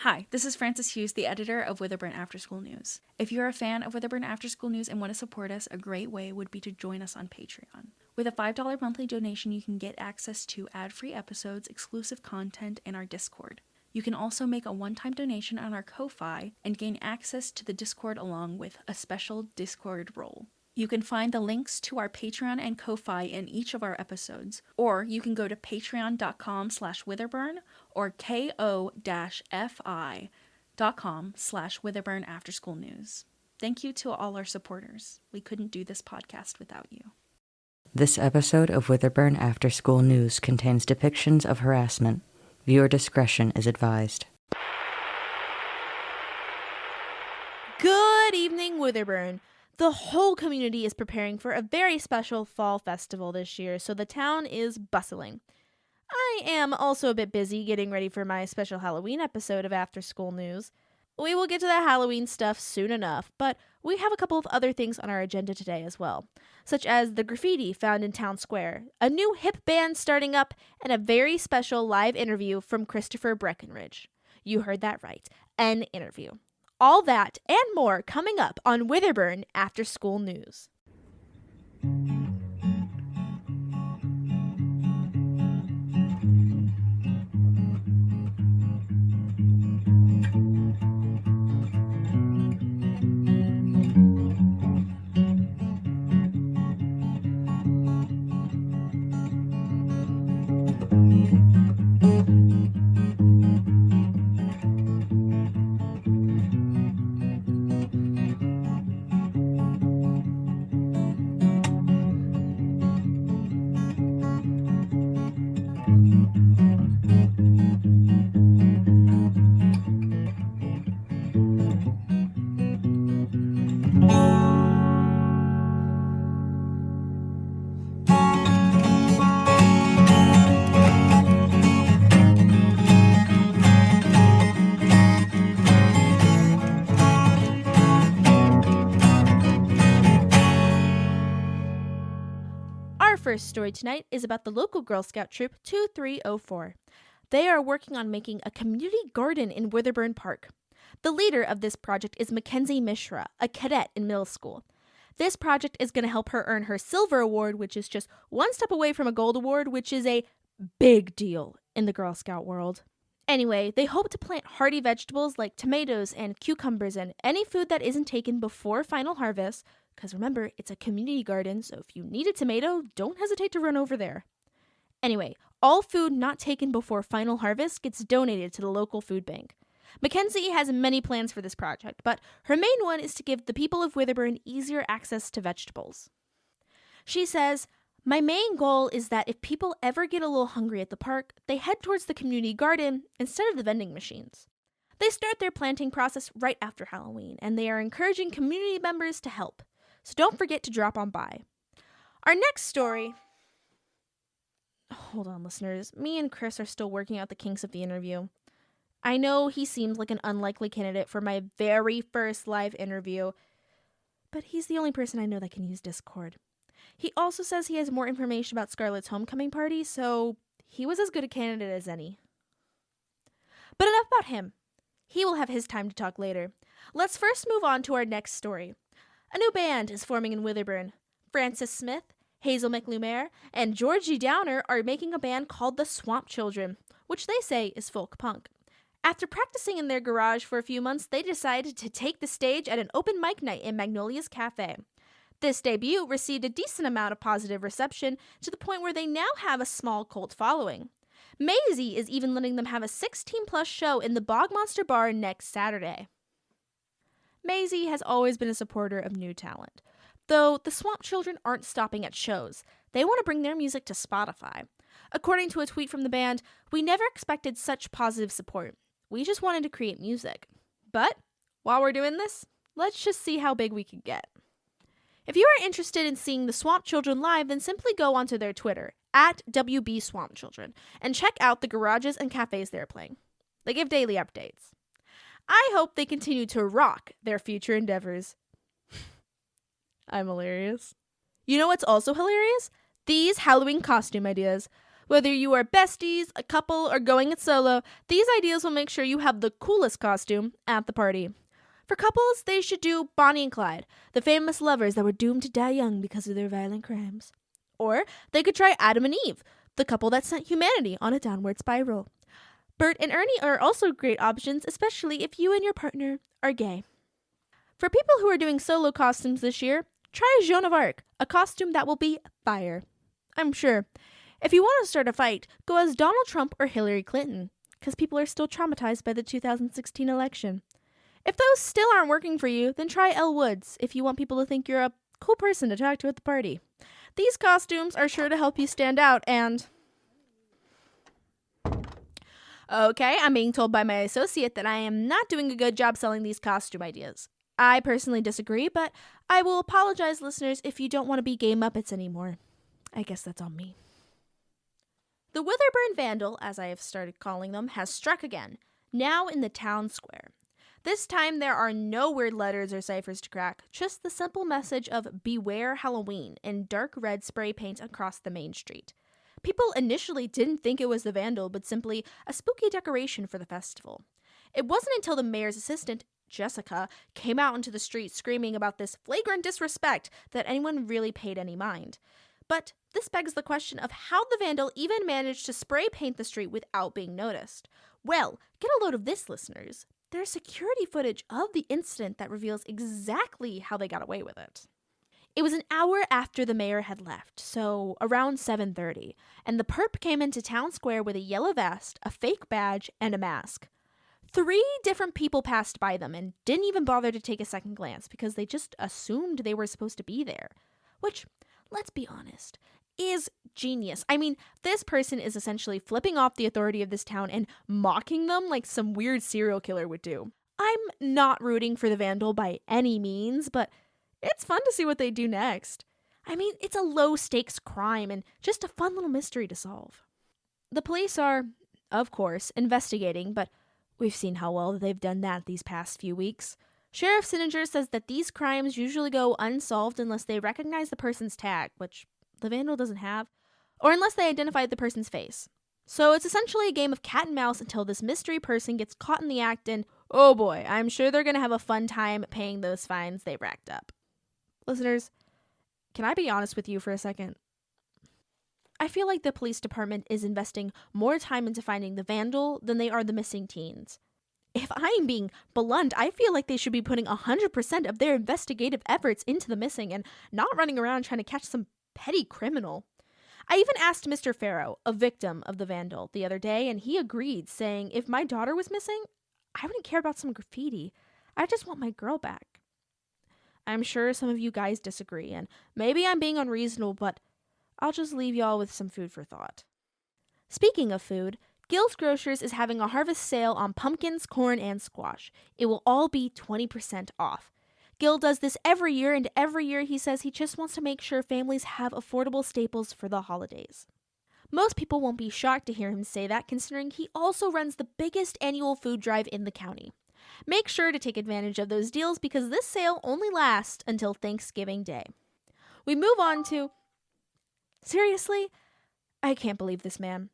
Hi, this is Frances Hughes, the editor of WitherBurn After School News. If you're a fan of WitherBurn After School News and want to support us, a great way would be to join us on Patreon. With a $5 monthly donation, you can get access to ad-free episodes, exclusive content, and our Discord. You can also make a one-time donation on our Ko-Fi and gain access to the Discord along with a special Discord role. You can find the links to our Patreon and Ko-Fi in each of our episodes, or you can go to patreon.com/witherburn or ko-fi.com/witherburn after school news. Thank you to all our supporters. We couldn't do this podcast without you. This episode of WitherBurn After School News contains depictions of harassment. Viewer discretion is advised. Good evening, WitherBurn. The whole community is preparing for a very special fall festival this year, so the town is bustling. I am also a bit busy getting ready for my special Halloween episode of After School News. We will get to the Halloween stuff soon enough, but we have a couple of other things on our agenda today as well, such as the graffiti found in Town Square, a new hip band starting up, and a very special live interview from Christopher Breckenridge. You heard that right, an interview. All that and more coming up on WitherBurn After School News. Our first story tonight is about the local Girl Scout troop 2304. They are working on making a community garden in WitherBurn Park. The leader of this project is Mackenzie Mishra, a cadet in middle school. This project is going to help her earn her silver award, which is just one step away from a gold award, which is a big deal in the Girl Scout world. Anyway, they hope to plant hardy vegetables like tomatoes and cucumbers and any food that isn't taken before final harvest, because remember, it's a community garden, so if you need a tomato, don't hesitate to run over there. Anyway, all food not taken before final harvest gets donated to the local food bank. Mackenzie has many plans for this project, but her main one is to give the people of WitherBurn easier access to vegetables. She says, "My main goal is that if people ever get a little hungry at the park, they head towards the community garden instead of the vending machines. They start their planting process right after Halloween, and they are encouraging community members to help. So don't forget to drop on by." Our next story... Hold on, listeners. Me and Chris are still working out the kinks of the interview. I know he seems like an unlikely candidate for my very first live interview, but he's the only person I know that can use Discord. He also says he has more information about Scarlett's homecoming party, so he was as good a candidate as any. But enough about him. He will have his time to talk later. Let's first move on to our next story. A new band is forming in WitherBurn. Frances Smith, Hazel McLumiere, and Georgie Downer are making a band called the Swamp Children, which they say is folk punk. After practicing in their garage for a few months, they decided to take the stage at an open mic night in Magnolia's Cafe. This debut received a decent amount of positive reception to the point where they now have a small cult following. Maisie is even letting them have a 16-plus show in the Bog Monster Bar next Saturday. Maisie has always been a supporter of new talent. Though the Swamp Children aren't stopping at shows. They want to bring their music to Spotify. According to a tweet from the band, "We never expected such positive support. We just wanted to create music. But while we're doing this, let's just see how big we can get." If you are interested in seeing the Swamp Children live, then simply go onto their Twitter, @WBSwampChildren, and check out the garages and cafes they're playing. They give daily updates. I hope they continue to rock their future endeavors. I'm hilarious. You know what's also hilarious? These Halloween costume ideas. Whether you are besties, a couple, or going it solo, these ideas will make sure you have the coolest costume at the party. For couples, they should do Bonnie and Clyde, the famous lovers that were doomed to die young because of their violent crimes. Or they could try Adam and Eve, the couple that sent humanity on a downward spiral. Bert and Ernie are also great options, especially if you and your partner are gay. For people who are doing solo costumes this year, try Joan of Arc, a costume that will be fire. I'm sure. If you want to start a fight, go as Donald Trump or Hillary Clinton, because people are still traumatized by the 2016 election. If those still aren't working for you, then try Elle Woods if you want people to think you're a cool person to talk to at the party. These costumes are sure to help you stand out and... Okay, I'm being told by my associate that I am not doing a good job selling these costume ideas. I personally disagree, but I will apologize, listeners, if you don't want to be gay Muppets anymore. I guess that's on me. The WitherBurn Vandel, as I have started calling them, has struck again, now in the town square. This time there are no weird letters or ciphers to crack, just the simple message of Beware Halloween in dark red spray paint across the main street. People initially didn't think it was the Vandal, but simply a spooky decoration for the festival. It wasn't until the mayor's assistant, Jessica, came out into the street screaming about this flagrant disrespect that anyone really paid any mind. But this begs the question of how the Vandal even managed to spray paint the street without being noticed. Well, get a load of this, listeners. There's security footage of the incident that reveals exactly how they got away with it. It was an hour after the mayor had left, so around 7:30, and the perp came into town square with a yellow vest, a fake badge, and a mask. 3 different people passed by them and didn't even bother to take a second glance because they just assumed they were supposed to be there. Which, let's be honest, is genius. I mean, this person is essentially flipping off the authority of this town and mocking them like some weird serial killer would do. I'm not rooting for the Vandal by any means, but it's fun to see what they do next. I mean, it's a low-stakes crime and just a fun little mystery to solve. The police are, of course, investigating, but we've seen how well they've done that these past few weeks. Sheriff Sininger says that these crimes usually go unsolved unless they recognize the person's tag, which the Vandal doesn't have, or unless they identify the person's face. So it's essentially a game of cat and mouse until this mystery person gets caught in the act and, oh boy, I'm sure they're going to have a fun time paying those fines they've racked up. Listeners, can I be honest with you for a second? I feel like the police department is investing more time into finding the Vandal than they are the missing teens. If I'm being blunt, I feel like they should be putting 100% of their investigative efforts into the missing and not running around trying to catch some petty criminal. I even asked Mr. Farrow, a victim of the Vandal, the other day, and he agreed, saying if my daughter was missing, I wouldn't care about some graffiti. I just want my girl back. I'm sure some of you guys disagree, and maybe I'm being unreasonable, but I'll just leave y'all with some food for thought. Speaking of food, Gill's Grocers is having a harvest sale on pumpkins, corn, and squash. It will all be 20% off. Gill does this every year, and every year he says he just wants to make sure families have affordable staples for the holidays. Most people won't be shocked to hear him say that, considering he also runs the biggest annual food drive in the county. Make sure to take advantage of those deals because this sale only lasts until Thanksgiving Day. We move on to... Seriously? I can't believe this man.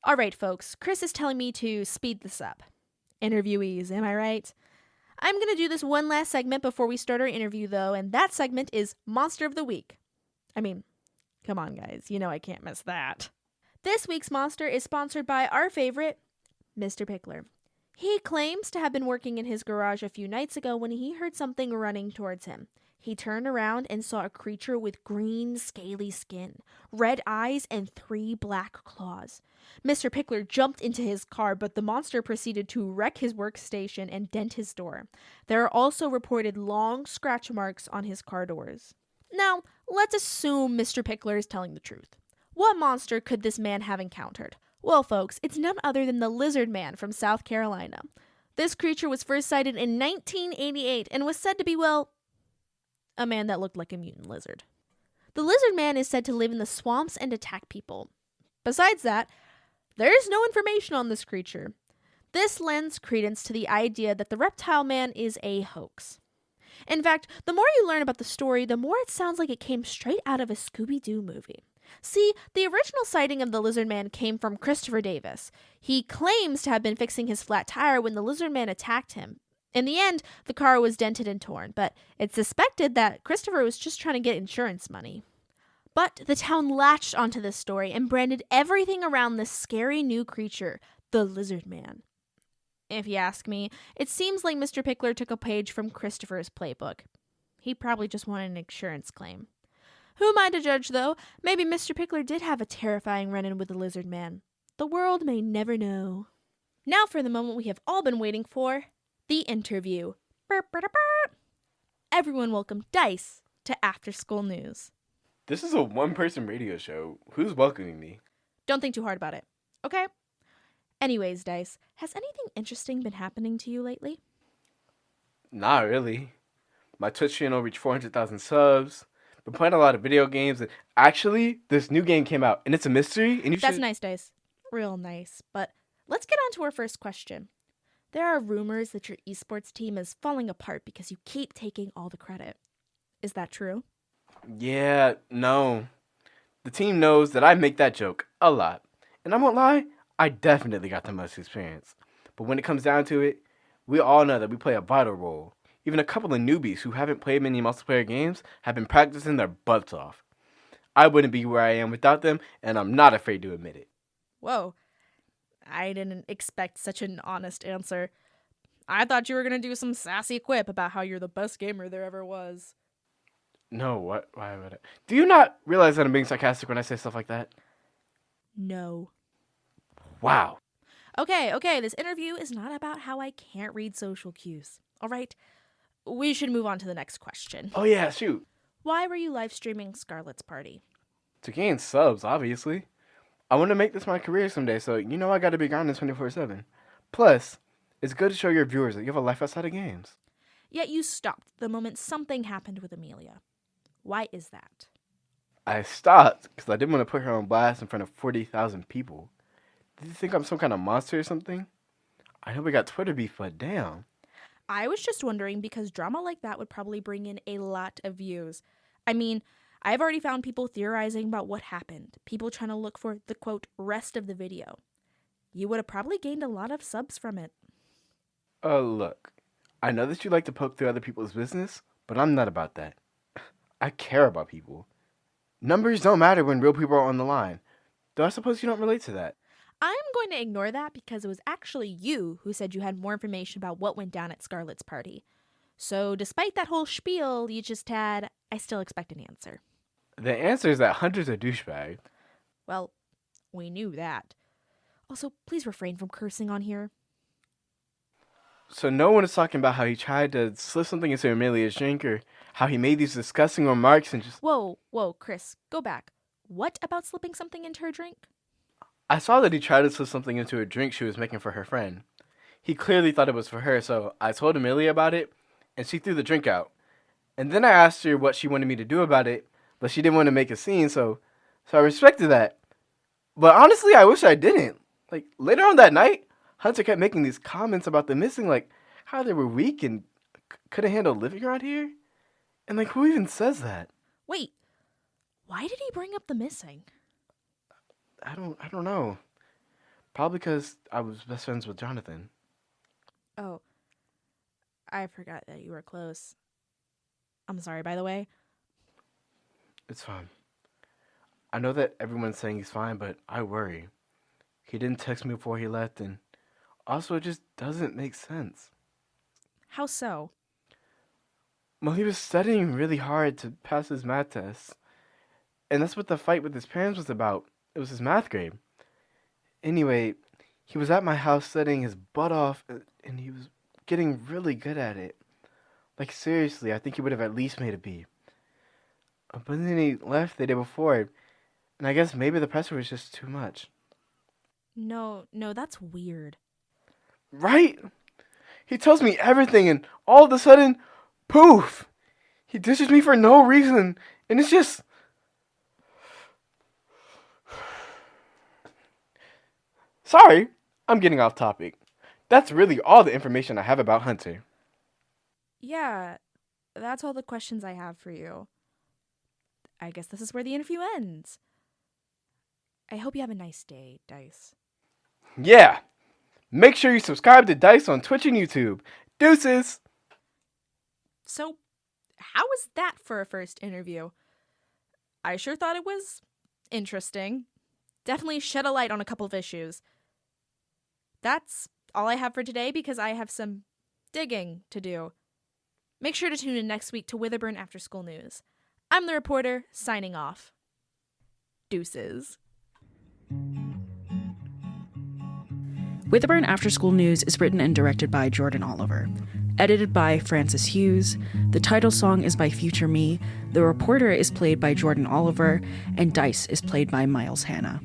All right, folks, Chris is telling me to speed this up. Interviewees, am I right? I'm going to do this one last segment before we start our interview, though, and that segment is Monster of the Week. I mean, come on, guys. You know I can't miss that. This week's monster is sponsored by our favorite, Mr. Pickler. He claims to have been working in his garage a few nights ago when he heard something running towards him. He turned around and saw a creature with green, scaly skin, red eyes, and 3 black claws. Mr. Pickler jumped into his car, but the monster proceeded to wreck his workstation and dent his door. There are also reported long scratch marks on his car doors. Now, let's assume Mr. Pickler is telling the truth. What monster could this man have encountered? Well, folks, it's none other than the Lizard Man from South Carolina. This creature was first sighted in 1988 and was said to be, well, a man that looked like a mutant lizard. The Lizard Man is said to live in the swamps and attack people. Besides that, there is no information on this creature. This lends credence to the idea that the Reptile Man is a hoax. In fact, the more you learn about the story, the more it sounds like it came straight out of a Scooby-Doo movie. See, the original sighting of the lizard man came from Christopher Davis. He claims to have been fixing his flat tire when the lizard man attacked him. In the end, the car was dented and torn, but it's suspected that Christopher was just trying to get insurance money. But the town latched onto this story and branded everything around this scary new creature, the lizard man. If you ask me, it seems like Mr. Pickler took a page from Christopher's playbook. He probably just wanted an insurance claim. Who am I to judge, though? Maybe Mr. Pickler did have a terrifying run-in with the lizard man. The world may never know. Now for the moment we have all been waiting for, the interview. Burp, burp, burp. Everyone welcome Dyce to After School News. This is a one-person radio show. Who's welcoming me? Don't think too hard about it, okay? Anyways, Dyce, has anything interesting been happening to you lately? Not really. My Twitch channel reached 400,000 subs. Been playing a lot of video games. And actually, this new game came out, and it's a mystery. And That's nice, Dyce. Real nice. But let's get on to our first question. There are rumors that your esports team is falling apart because you keep taking all the credit. Is that true? Yeah, no. The team knows that I make that joke a lot. And I won't lie, I definitely got the most experience. But when it comes down to it, we all know that we play a vital role. Even a couple of newbies who haven't played many multiplayer games have been practicing their butts off. I wouldn't be where I am without them, and I'm not afraid to admit it. Whoa. I didn't expect such an honest answer. I thought you were going to do some sassy quip about how you're the best gamer there ever was. No, what? Why would I? Do you not realize that I'm being sarcastic when I say stuff like that? No. Wow. Okay, this interview is not about how I can't read social cues. All right, we should move on to the next question. Oh yeah, shoot. Why were you live streaming Scarlett's party? To gain subs, obviously. I want to make this my career someday, so I got to be grinding 24/7. Plus, it's good to show your viewers that you have a life outside of games. Yet you stopped the moment something happened with Amelia. Why is that? I stopped because I didn't want to put her on blast in front of 40,000 people. Did you think I'm some kind of monster or something? I know we got Twitter beef, but damn. I was just wondering because drama like that would probably bring in a lot of views. I mean, I've already found people theorizing about what happened. People trying to look for the, quote, rest of the video. You would have probably gained a lot of subs from it. Look. I know that you like to poke through other people's business, but I'm not about that. I care about people. Numbers don't matter when real people are on the line. Though I suppose you don't relate to that. I'm going to ignore that because it was actually you who said you had more information about what went down at Scarlett's party. So despite that whole spiel you just had, I still expect an answer. The answer is that Hunter's a douchebag. Well, we knew that. Also, please refrain from cursing on here. So no one is talking about how he tried to slip something into Amelia's drink or how he made these disgusting remarks and just... Whoa, Chris, go back. What about slipping something into her drink? I saw that he tried to slip something into a drink she was making for her friend. He clearly thought it was for her, so I told Amelia about it, and she threw the drink out. And then I asked her what she wanted me to do about it, but she didn't want to make a scene, so I respected that. But honestly, I wish I didn't. Like, later on that night, Hunter kept making these comments about the missing, like, how they were weak and couldn't handle living around here. And, like, who even says that? Wait, why did he bring up the missing? I don't know. Probably because I was best friends with Jonathan. Oh, I forgot that you were close. I'm sorry, by the way. It's fine. I know that everyone's saying he's fine, but I worry. He didn't text me before he left, and also it just doesn't make sense. How so? Well, he was studying really hard to pass his math test. And that's what the fight with his parents was about. It was his math grade. Anyway, he was at my house studying his butt off, and he was getting really good at it. Like, seriously, I think he would have at least made a B. But then he left the day before, and I guess maybe the pressure was just too much. No, that's weird. Right? He tells me everything, and all of a sudden, poof! He dishes me for no reason, and it's just... Sorry, I'm getting off topic. That's really all the information I have about Hunter. Yeah, that's all the questions I have for you. I guess this is where the interview ends. I hope you have a nice day, Dyce. Yeah! Make sure you subscribe to Dyce on Twitch and YouTube. Deuces! So, how was that for a first interview? I sure thought it was interesting. Definitely shed a light on a couple of issues. That's all I have for today because I have some digging to do. Make sure to tune in next week to WitherBurn After School News. I'm the reporter, signing off. Deuces. WitherBurn After School News is written and directed by Jordan Oliver. Edited by Francis Hughes. The title song is by FutureMe. The reporter is played by Jordan Oliver. And Dyce is played by Miles Hanna.